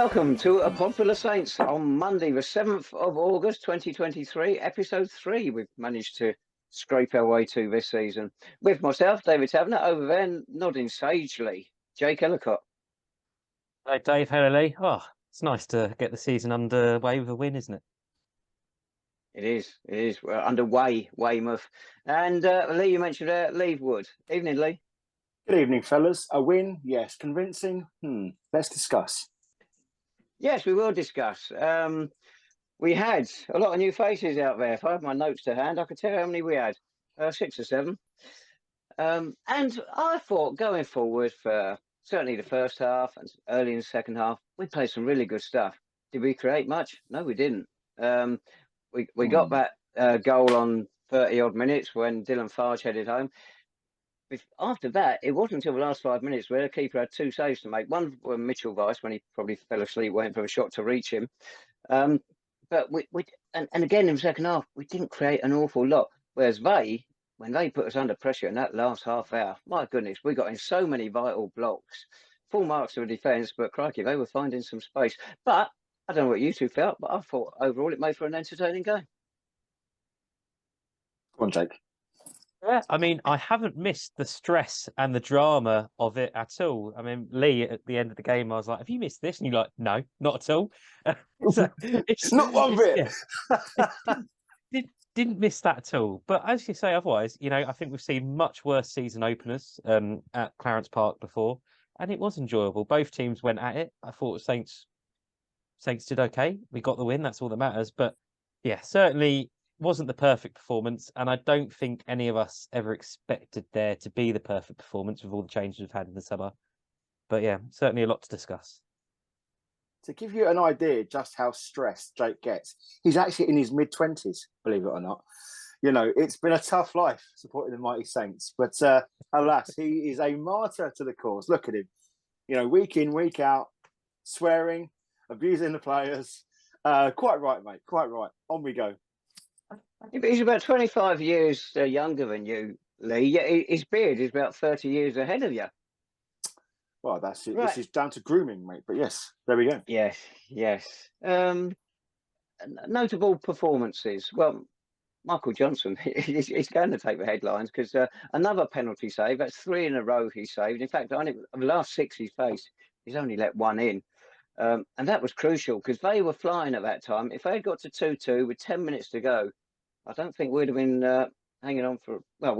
welcome to A Pod Full of Saints on Monday, the 7th of August 2023, episode 3. We've managed to scrape our way to this season. With myself, David Tavener, over there, nodding sagely, Jake Ellacott. Hello, Dave. Hello, Lee. Oh, it's nice to get the season underway with a win, isn't it? It is. We're underway, Weymouth. And Lee, you mentioned Leavewood. Evening, Lee. Good evening, fellas. A win, yes. Convincing? Let's discuss. Yes, we will discuss. We had a lot of new faces out there. If I had my notes to hand, I could tell you how many we had. 6 or 7. And I thought going forward for certainly the first half and early in the second half, we played some really good stuff. Did we create much? No, we didn't. We got that goal on 30-odd minutes when Dylan Fage headed home. After that, it wasn't until the last 5 minutes where the keeper had 2 saves to make. One when Mitchell Weiss, when he probably fell asleep waiting for a shot to reach him. But we again in the second half, we didn't create an awful lot. Whereas when they put us under pressure in that last half hour, my goodness, we got in so many vital blocks. Full marks of defence, but crikey, they were finding some space. But I don't know what you two felt, but I thought overall it made for an entertaining game. Go on, Jake. Yeah, I mean, I haven't missed the stress and the drama of it at all. I mean, Lee, at the end of the game, I was like, have you missed this? And you're like, no, not at all. So Not one bit. Yeah, didn't miss that at all. But as you say, otherwise, I think we've seen much worse season openers at Clarence Park before, and it was enjoyable. Both teams went at it. I thought Saints did okay. We got the win. That's all that matters. But yeah, certainly wasn't the perfect performance, and I don't think any of us ever expected there to be the perfect performance with all the changes we've had in the summer. But yeah, certainly a lot to discuss. To give you an idea just how stressed Jake gets, he's actually in his mid-20s, believe it or not. It's been a tough life supporting the mighty Saints, but alas, he is a martyr to the cause. Look at him, week in, week out, swearing, abusing the players. Quite right, mate, quite right. On we go. Yeah, but he's about 25 years younger than you, Lee. Yeah, his beard is about 30 years ahead of you. Well, that's it. Right. This is down to grooming, mate. But yes, there we go. Yes. Notable performances. Well, Michael Johnson, he's going to take the headlines because another penalty save. That's 3 in a row he saved. In fact, of the last 6 he's faced, he's only let 1 in. And that was crucial because they were flying at that time. If they had got to 2-2 with 10 minutes to go, I don't think we'd have been hanging on for. Well,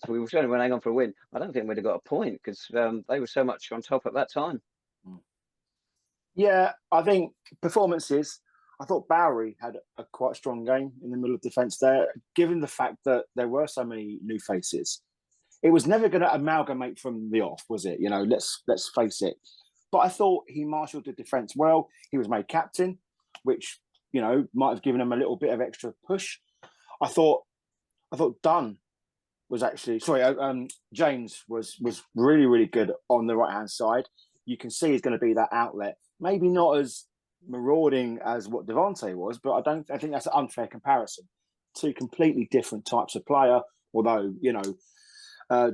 we were certainly hanging on for a win. I don't think we'd have got a point because they were so much on top at that time. Yeah, I think performances. I thought Bowery had a quite strong game in the middle of defence there. Given the fact that there were so many new faces, it was never going to amalgamate from the off, was it? Let's face it. But I thought he marshalled the defence well. He was made captain, which might have given him a little bit of extra push. I thought Dunn was actually James was really, really good on the right hand side. You can see he's going to be that outlet. Maybe not as marauding as what Devontae was, but I think that's an unfair comparison. 2 completely different types of player. Although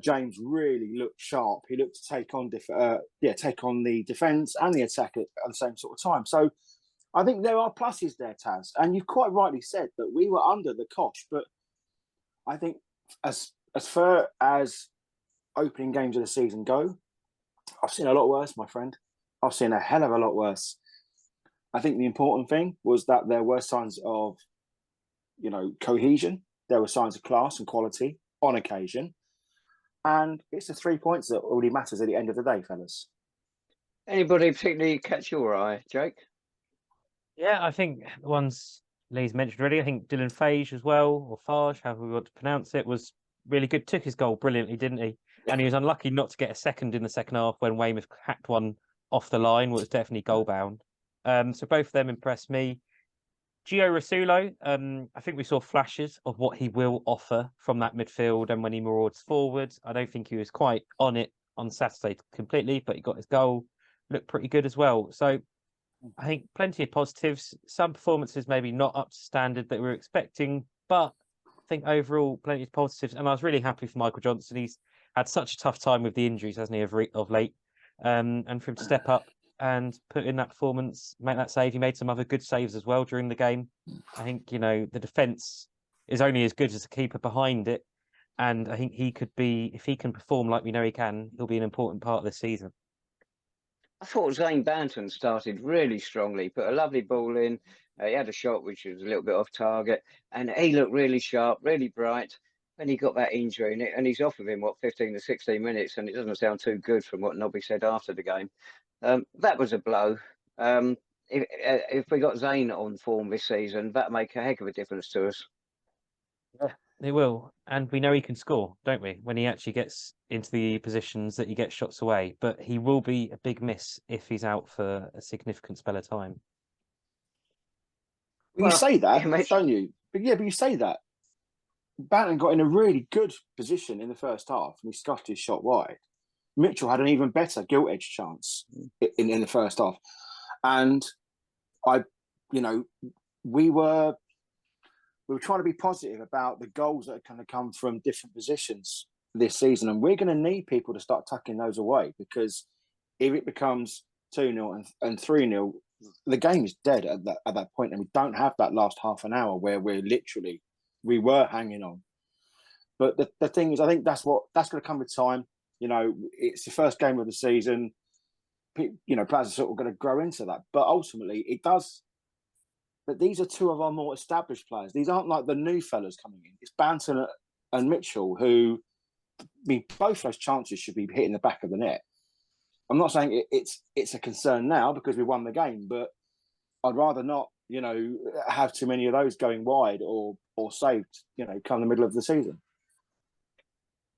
James really looked sharp. He looked to take on the defence and the attack at the same sort of time. So I think there are pluses there, Taz, and you've quite rightly said that we were under the cosh. But I think as far as opening games of the season go, I've seen a lot worse, my friend. I've seen a hell of a lot worse. I think the important thing was that there were signs of, cohesion. There were signs of class and quality on occasion. And it's the 3 points that really matters at the end of the day, fellas. Anybody particularly catch your eye, Jake? Yeah, I think the ones Lee's mentioned already. I think Dylan Fage as well, or Fage, however we want to pronounce it, was really good. Took his goal brilliantly, didn't he? Yeah. And he was unlucky not to get a second in the second half when Weymouth hacked one off the line. Was definitely goal bound. So both of them impressed me. Rasulo, I think we saw flashes of what he will offer from that midfield, and when he marauds forward, I don't think he was quite on it on Saturday completely, but he got his goal, looked pretty good as well. So I think plenty of positives. Some performances maybe not up to standard that we were expecting, but I think overall plenty of positives. And I was really happy for Michael Johnson. He's had such a tough time with the injuries, hasn't he, of late? And for him to step up and put in that performance, make that save. He made some other good saves as well during the game. I think, the defence is only as good as the keeper behind it. And I think he could be, if he can perform like we know he can, he'll be an important part of this season. I thought Zane Banton started really strongly, put a lovely ball in. He had a shot which was a little bit off target, and he looked really sharp, really bright. Then he got that injury, and he's off of him, 15 to 16 minutes, and it doesn't sound too good from what Nobby said after the game. That was a blow. If we got Zane on form this season, that'd make a heck of a difference to us. Yeah, they will. And we know he can score, don't we? When he actually gets into the positions that he gets shots away. But he will be a big miss if he's out for a significant spell of time. You say that, don't you? But you say that. Banton got in a really good position in the first half and he scuffed his shot wide. Mitchell had an even better gilt edge chance in the first half. And we were trying to be positive about the goals that are going to come from different positions this season. And we're going to need people to start tucking those away, because if it becomes 2-0 and 3-0, the game is dead at that point. And we don't have that last half an hour where we were hanging on. But the thing is, I think that's going to come with time. It's the first game of the season. Players are sort of going to grow into that. But ultimately, it does. But these are two of our more established players. These aren't like the new fellas coming in. It's Banton and Mitchell who, both those chances should be hitting the back of the net. I'm not saying it's a concern now because we won the game, but I'd rather not, have too many of those going wide or saved, come the middle of the season.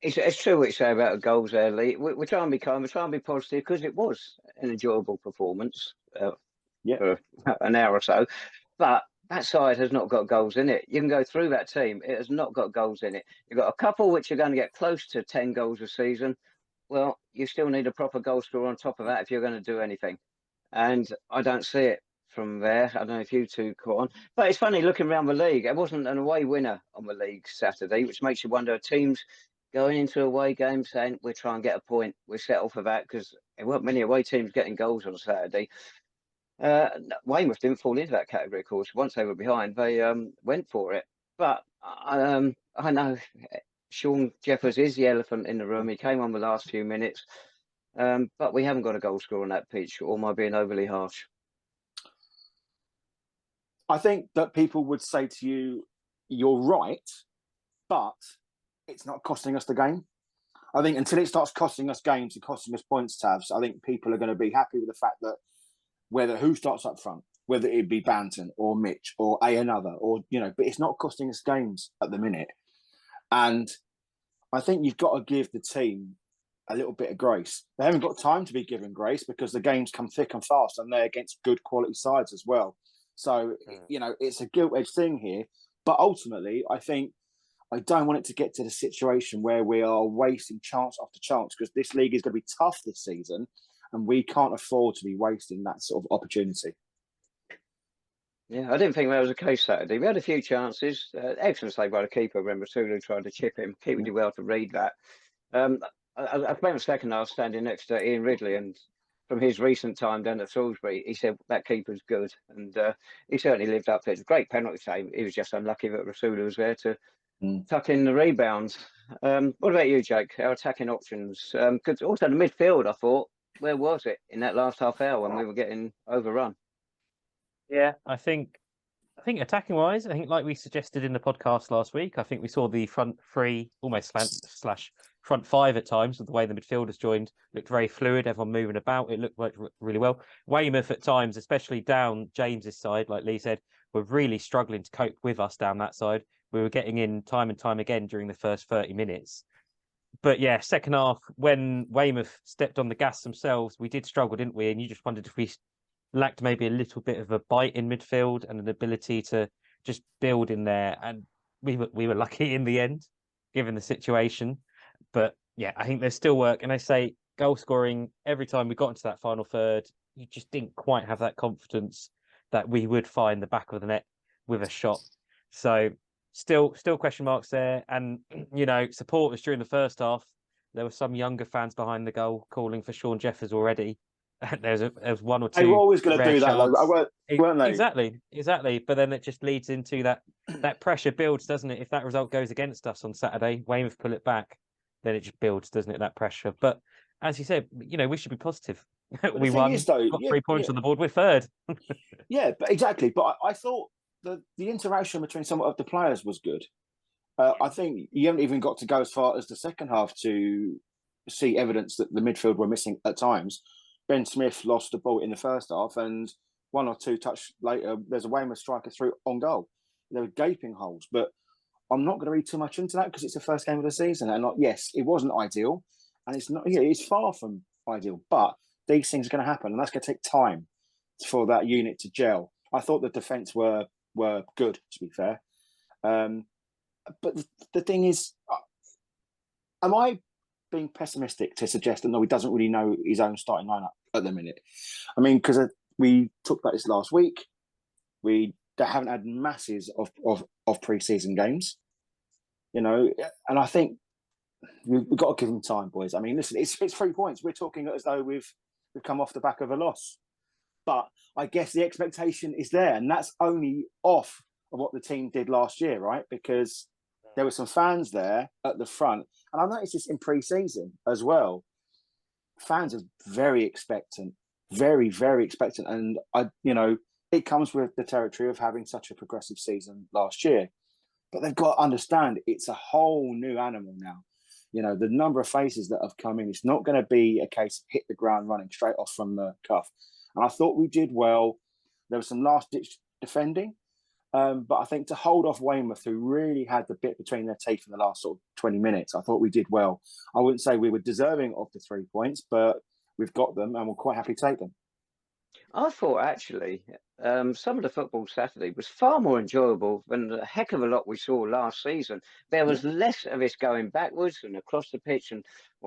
It's true what you say about the goals there, Lee. We're trying to be calm, we're trying to be positive, because it was an enjoyable performance for an hour or so. But that side has not got goals in it. You can go through that team. It has not got goals in it. You've got a couple which are going to get close to 10 goals a season. Well, you still need a proper goal scorer on top of that if you're going to do anything. And I don't see it from there. I don't know if you two caught on. But it's funny looking around the league. It wasn't an away winner on the league Saturday, which makes you wonder, teams going into away games saying, we'll try and get a point. We'll settle for that, because there weren't many away teams getting goals on Saturday. Weymouth didn't fall into that category, of course. Once they were behind, they went for it. But I know Sean Jeffers is the elephant in the room. He came on the last few minutes. But we haven't got a goal scorer on that pitch, or am I being overly harsh? I think that people would say to you, you're right, but it's not costing us the game. I think until it starts costing us games and costing us points tabs, I think people are going to be happy with the fact that who starts up front, whether it be Banton or Mitch or another, or but it's not costing us games at the minute. And I think you've got to give the team a little bit of grace. They haven't got time to be given grace because the games come thick and fast, and they're against good quality sides as well. So it's a gilt-edged thing here. But ultimately, I think I don't want it to get to the situation where we are wasting chance after chance, because this league is going to be tough this season, and we can't afford to be wasting that sort of opportunity. Yeah, I didn't think that was the case Saturday. We had a few chances. Excellent save by the keeper when Rasulo tried to chip him. Keeper did well to read that. I spent the second half standing next to Ian Ridley, and from his recent time down at Salisbury, he said that keeper's good, and he certainly lived up to it. It's a great penalty save. He was just unlucky that Rasulo was there to tuck in the rebounds. What about you, Jake? Our attacking options? Because also the midfield, I thought, where was it in that last half hour when we were getting overrun? Yeah, I think attacking wise, I think like we suggested in the podcast last week, I think we saw the front three almost slash front five at times with the way the midfielders joined. Looked very fluid, everyone moving about. It looked like really well. Weymouth at times, especially down James's side, like Lee said, were really struggling to cope with us down that side. We were getting in time and time again during the first 30 minutes. But yeah, second half, when Weymouth stepped on the gas themselves, we did struggle, didn't we? And you just wondered if we lacked maybe a little bit of a bite in midfield and an ability to just build in there. And we were lucky in the end, given the situation. But yeah, I think there's still work. And I say goal scoring, every time we got into that final third, you just didn't quite have that confidence that we would find the back of the net with a shot. So still question marks there. And, supporters during the first half, there were some younger fans behind the goal calling for Sean Jeffers already. There's one or They were two always going to rare do that, though, chance. weren't they? Exactly. But then it just leads into that pressure builds, doesn't it? If that result goes against us on Saturday, Weymouth pull it back, then it just builds, doesn't it? That pressure. But as you said, we should be positive. We won, got 3 points on the board. We're third. Yeah, but exactly. But I thought the interaction between some of the players was good. I think you haven't even got to go as far as the second half to see evidence that the midfield were missing at times. Ben Smith lost the ball in the first half, and 1 or 2 touch later, there's a Weymouth striker through on goal. There were gaping holes, but I'm not going to read too much into that because it's the first game of the season. And yes, it wasn't ideal, and it's not. Yeah, it's far from ideal, but these things are going to happen, and that's going to take time for that unit to gel. I thought the defence were good, to be fair. But the thing is, am I being pessimistic to suggest that no, he doesn't really know his own starting lineup at the minute? I mean, because we talked about this last week. They haven't had masses of pre-season games, and I think we've got to give them time, boys. I mean, listen, it's 3 points. We're talking as though we've come off the back of a loss, but I guess the expectation is there, and that's only off of what the team did last year, right? Because there were some fans there at the front, and I noticed this in pre-season as well. Fans are very expectant, very, very expectant, and it comes with the territory of having such a progressive season last year. But they've got to understand it's a whole new animal now. The number of faces that have come in, it's not going to be a case of hit the ground running straight off from the cuff. And I thought we did well. There was some last-ditch defending. But I think to hold off Weymouth, who really had the bit between their teeth in the last sort of 20 minutes, I thought we did well. I wouldn't say we were deserving of the 3 points, but we've got them and we're quite happy to take them. I thought actually some of the football Saturday was far more enjoyable than the heck of a lot we saw last season. There was less of this going backwards and across the pitch, and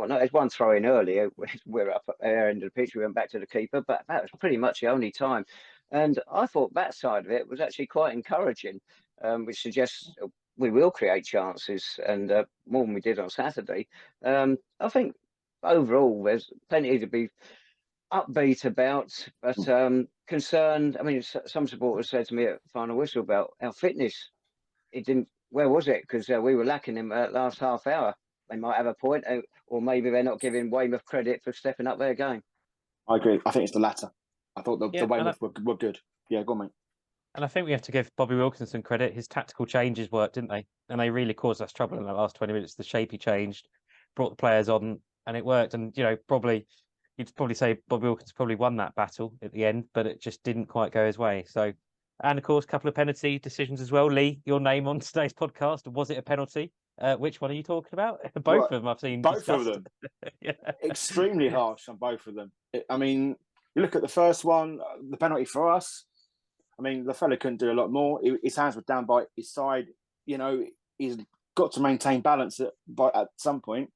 there's one throw in earlier. We're up at the end of the pitch. We went back to the keeper, but that was pretty much the only time. And I thought that side of it was actually quite encouraging, which suggests we will create chances and more than we did on Saturday. I think overall there's plenty to be upbeat about, but concerned. I mean, some supporters said to me at final whistle about our fitness. It didn't. Where was it? Because we were lacking him at last half hour. They might have a point, or maybe they're not giving Weymouth credit for stepping up their game. I agree. I think it's the latter. I thought the Weymouth were good. Yeah, go on, mate. And I think we have to give Bobby Wilkinson credit. His tactical changes worked, didn't they? And they really caused us trouble in the last 20 minutes. The shape he changed, brought the players on, and it worked. And you'd probably say Bobby Wilkins probably won that battle at the end, but it just didn't quite go his way. So, and of course, a couple of penalty decisions as well. Lee, your name on today's podcast. Was it a penalty? Which one are you talking about? Both of them I've seen. Both of them. Yeah. Extremely harsh on both of them. I mean, you look at the first one, the penalty for us. I mean, the fella couldn't do a lot more. His hands were down by his side. He's got to maintain balance at some point.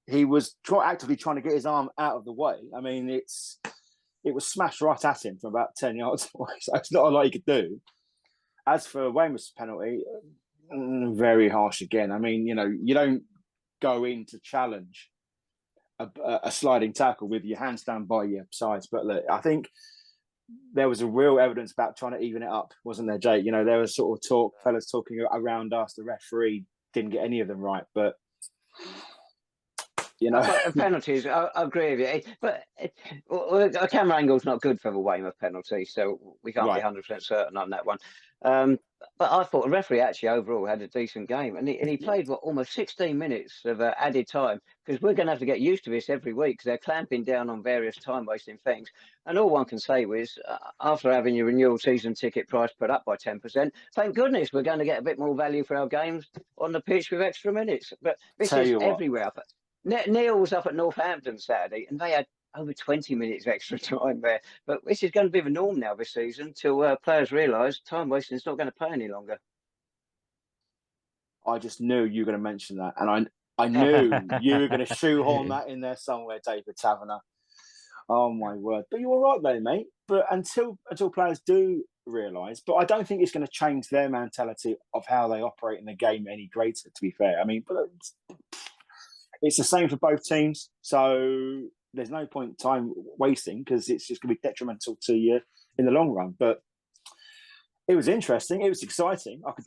He was actively trying to get his arm out of the way. I mean, it was smashed right at him from about 10 yards away. So it's not a lot he could do. As for Weymouth's penalty, very harsh again. I mean, you don't go in to challenge a sliding tackle with your hands down by your sides. But look, I think there was a real evidence about trying to even it up, wasn't there, Jake? There was sort of fellas talking around us. The referee didn't get any of them right, but penalties. I agree with you, but a camera angle's not good for the Weymouth penalty, so we can't be 100% certain on that one. But I thought the referee actually overall had a decent game, and he played almost 16 minutes of added time, because we're going to have to get used to this every week because they're clamping down on various time-wasting things. And all one can say is, after having your renewal season ticket price put up by 10%, thank goodness we're going to get a bit more value for our games on the pitch with extra minutes. But this is everywhere. Neil was up at Northampton Saturday, and they had over 20 minutes extra time there. But this is going to be the norm now this season till players realise time wasting is not going to pay any longer. I just knew you were going to mention that, and I knew you were going to shoehorn that in there somewhere, David Tavener. Oh my word! But you're all right there, mate. But until players do realise, but I don't think it's going to change their mentality of how they operate in the game any greater. To be fair, I mean, but it's the same for both teams. So there's no point time wasting because it's just going to be detrimental to you in the long run. But it was interesting. It was exciting. I could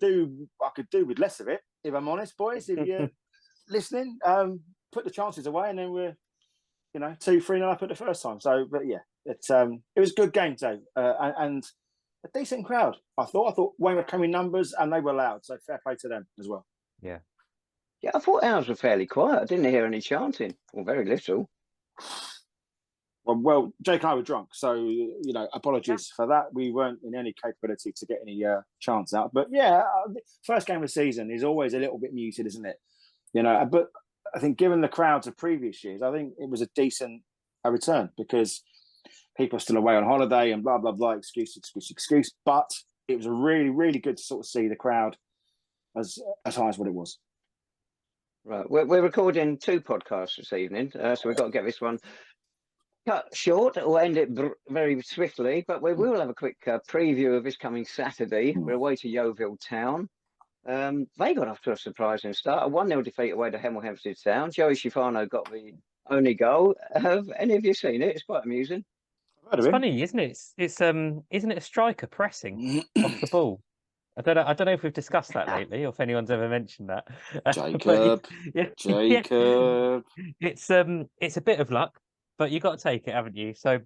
do with less of it, if I'm honest, boys. If you're listening, put the chances away, and then we're 2-3 up at the first time. So, but yeah, it was a good game, Dave, and a decent crowd. I thought Weymouth came in numbers, and they were loud. So fair play to them as well. Yeah. Yeah, I thought ours were fairly quiet. I didn't hear any chanting, or very little. Well, Jake and I were drunk, so apologies for that. We weren't in any capability to get any chants out. But yeah, first game of the season is always a little bit muted, isn't it? But I think given the crowds of previous years, I think it was a decent return because people are still away on holiday and blah blah blah. Excuse. But it was a really, really good to sort of see the crowd as high as what it was. Right, we're recording 2 podcasts this evening, so we've got to get this one cut short or end it very swiftly. But we will have a quick preview of this coming Saturday. We're away to Yeovil Town. They got off to a surprising start. A 1-0 defeat away to Hemel Hempstead Town. Joey Schifano got the only goal. Have any of you seen it? It's quite amusing. It's funny, isn't it? It's isn't it a striker pressing off the ball? I don't know if we've discussed that lately, or if anyone's ever mentioned that. Jacob, Jacob. It's a bit of luck, but you got to take it, haven't you? So,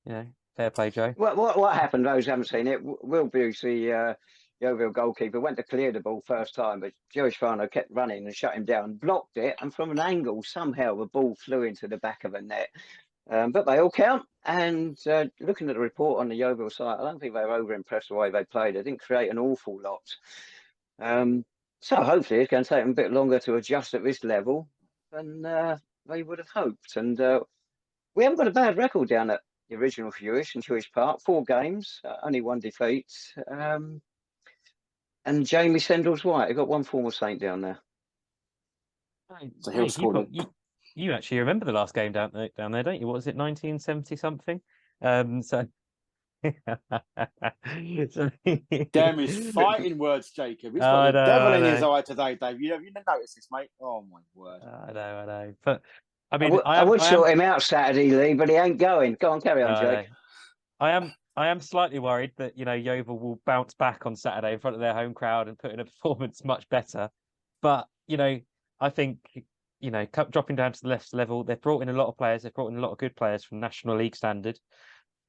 fair play, Joe. What happened? Those who haven't seen it. Will Bruce, the Yeovil goalkeeper, went to clear the ball first time, but Joey Schifano kept running and shut him down, blocked it, and from an angle, somehow the ball flew into the back of the net. But they all count. And looking at the report on the Yeovil site, I don't think they were over-impressed the way they played. They didn't create an awful lot. So hopefully it's going to take them a bit longer to adjust at this level than they would have hoped. And we haven't got a bad record down at the original Huish and Huish Park. 4 games, only 1 defeat. And Jamie Sendall's white. They've got 1 former Saint down there. So he'll score You actually remember the last game down there, don't you? What was it, 1970 something? So damn his fighting words, Jacob. He's got the devil in his eye today, Dave. You didn't notice this, mate. Oh my word. I know. But I mean, I would sort him out Saturday, Lee, but he ain't going. Go on, carry on, Jake. I am slightly worried that Yeovil will bounce back on Saturday in front of their home crowd and put in a performance much better. But I think dropping down to the left level, they've brought in a lot of players. They've brought in a lot of good players from National League standard.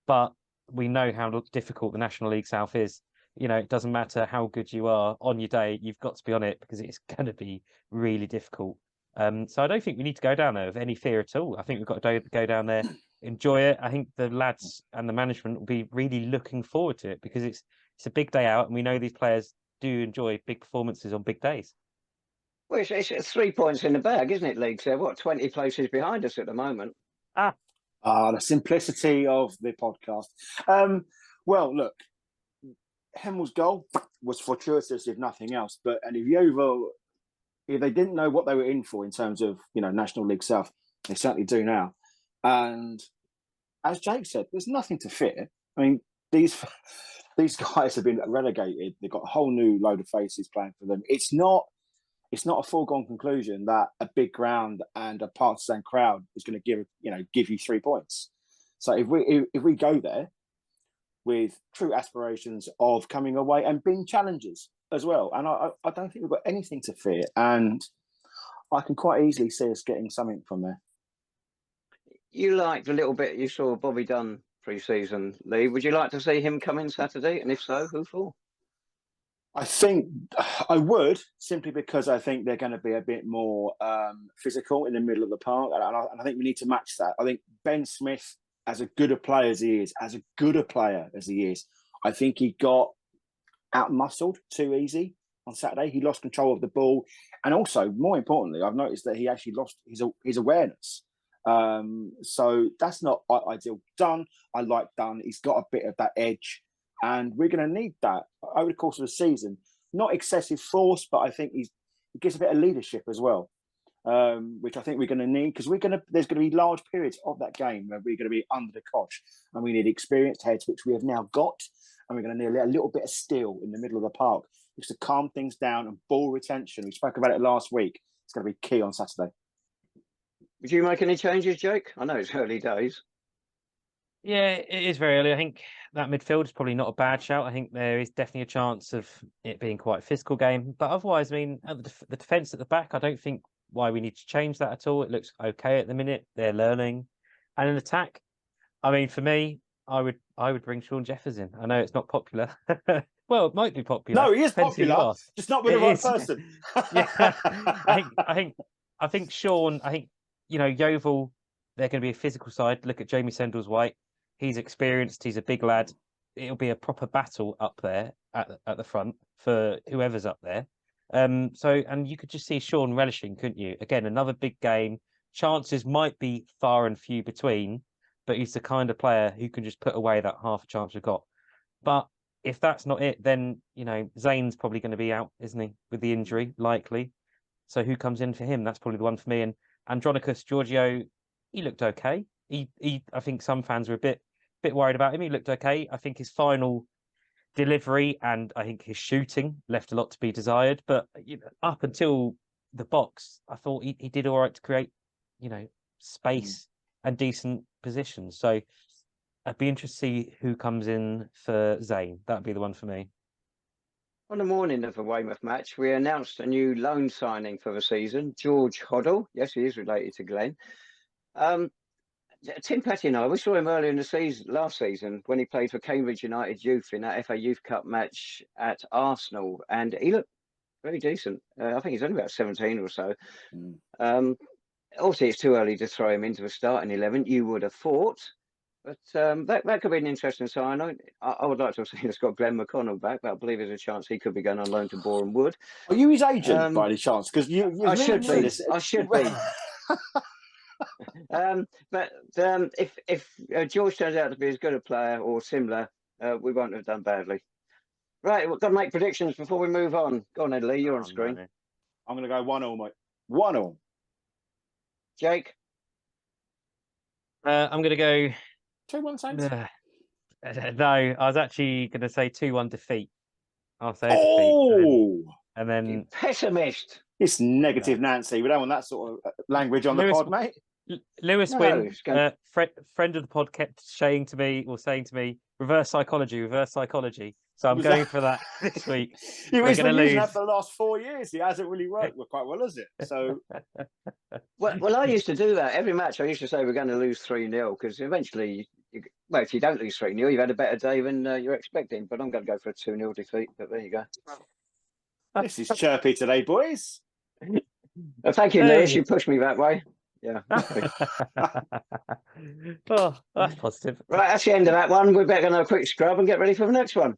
But we know how difficult the National League South is. It doesn't matter how good you are on your day, you've got to be on it because it's going to be really difficult. So I don't think we need to go down there with any fear at all. I think we've got to go down there, enjoy it. I think the lads and the management will be really looking forward to it because it's a big day out, and we know these players do enjoy big performances on big days. Well, it's 3 points in the bag, isn't it, League? So 20 places behind us at the moment. The simplicity of the podcast. Well, look, Hemel's goal was fortuitous, if nothing else. And if Yeovil, if they didn't know what they were in for in terms of National League South, they certainly do now. And as Jake said, there's nothing to fear. I mean, these guys have been relegated. They've got a whole new load of faces playing for them. It's not a foregone conclusion that a big ground and a partisan crowd is going to give you 3 points. So if we go there with true aspirations of coming away and being challengers as well, and I don't think we've got anything to fear, and I can quite easily see us getting something from there. You liked a little bit you saw Bobby Dunn pre-season, Lee. Would you like to see him come in Saturday? And if so, who for? I think I would, simply because I think they're going to be a bit more physical in the middle of the park. And I think we need to match that. I think Ben Smith, as good a player as he is, I think he got out-muscled too easy on Saturday. He lost control of the ball. And also, more importantly, I've noticed that he actually lost his awareness. So that's not ideal. Dunn, I like Dunn. He's got a bit of that edge. And we're going to need that over the course of the season. Not excessive force, but I think he gives a bit of leadership as well, which I think we're going to need because there's going to be large periods of that game where we're going to be under the cosh, and we need experienced heads, which we have now got, and we're going to need a little bit of steel in the middle of the park just to calm things down and ball retention. We spoke about it last week. It's going to be key on Saturday. Would you make any changes, Jake? I know it's early days. Yeah, it is very early. I think that midfield is probably not a bad shout. I think there is definitely a chance of it being quite a physical game. But otherwise, I mean, at the defence at the back, I don't think why we need to change that at all. It looks okay at the minute. They're learning. And in attack, I mean, for me, I would bring Sean Jeffers in. I know it's not popular. Well, it might be popular. No, he is Depends who you popular, ask. just not with the It right is. person. Yeah, I think Sean. I think Yeovil. They're going to be a physical side. Look at Jamie Sendles-White. He's experienced. He's a big lad. It'll be a proper battle up there at the front for whoever's up there. And you could just see Sean relishing, couldn't you? Again, another big game. Chances might be far and few between, but he's the kind of player who can just put away that half a chance we've got. But if that's not it, then Zane's probably going to be out, isn't he, with the injury, likely. So who comes in for him? That's probably the one for me. And Andronicus Giorgio, he looked okay. I think some fans were a bit worried about him. He looked okay. I think his final delivery and I think his shooting left a lot to be desired. But up until the box, I thought he did all right to create, space and decent positions. So I'd be interested to see who comes in for Zane. That'd be the one for me. On the morning of the Weymouth match, we announced a new loan signing for the season, George Hoddle. Yes, he is related to Glenn. Tim Petty and we saw him earlier in the season, last season, when he played for Cambridge United Youth in that FA Youth Cup match at Arsenal, and he looked very decent. I think he's only about 17 or so. Obviously, it's too early to throw him into the starting 11, you would have thought, but that could be an interesting sign. I would like to have seen us got Glenn McConnell back, but I believe there's a chance he could be going on loan to Boreham Wood. Are you his agent by any chance? Because I should be. I should be. But if George turns out to be as good a player or similar, we won't have done badly. Right, we've got to make predictions before we move on. Go on, Ed Lee, you're on screen. No. I'm going to go 1-0, mate. 1-0. Jake? I'm going to go 2-1 Saints. No, I was actually going to say 2-1 defeat. I'll say defeat. And then You pessimist. It's negative Nancy. We don't want that sort of language on the pod, mate. Lewis Wynn, friend of the pod, kept saying to me, reverse psychology. So I'm going for that this week. We're going to lose that for the last 4 years. It hasn't really worked quite well, has it? So, well, I used to do that every match. I used to say we're going to lose 3-0 because eventually, if you don't lose 3-0, you've had a better day than you're expecting. But I'm going to go for a 2-0 defeat. But there you go. This is chirpy today, boys. Thank you, Lewis. You pushed me that way. Yeah. Oh, that's positive. Right, that's the end of that one. We're back on a quick scrub and get ready for the next one.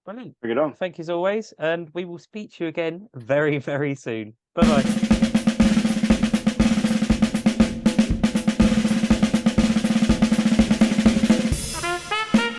Brilliant. Bring it on. Thank you as always. And we will speak to you again very, very soon. Bye-bye.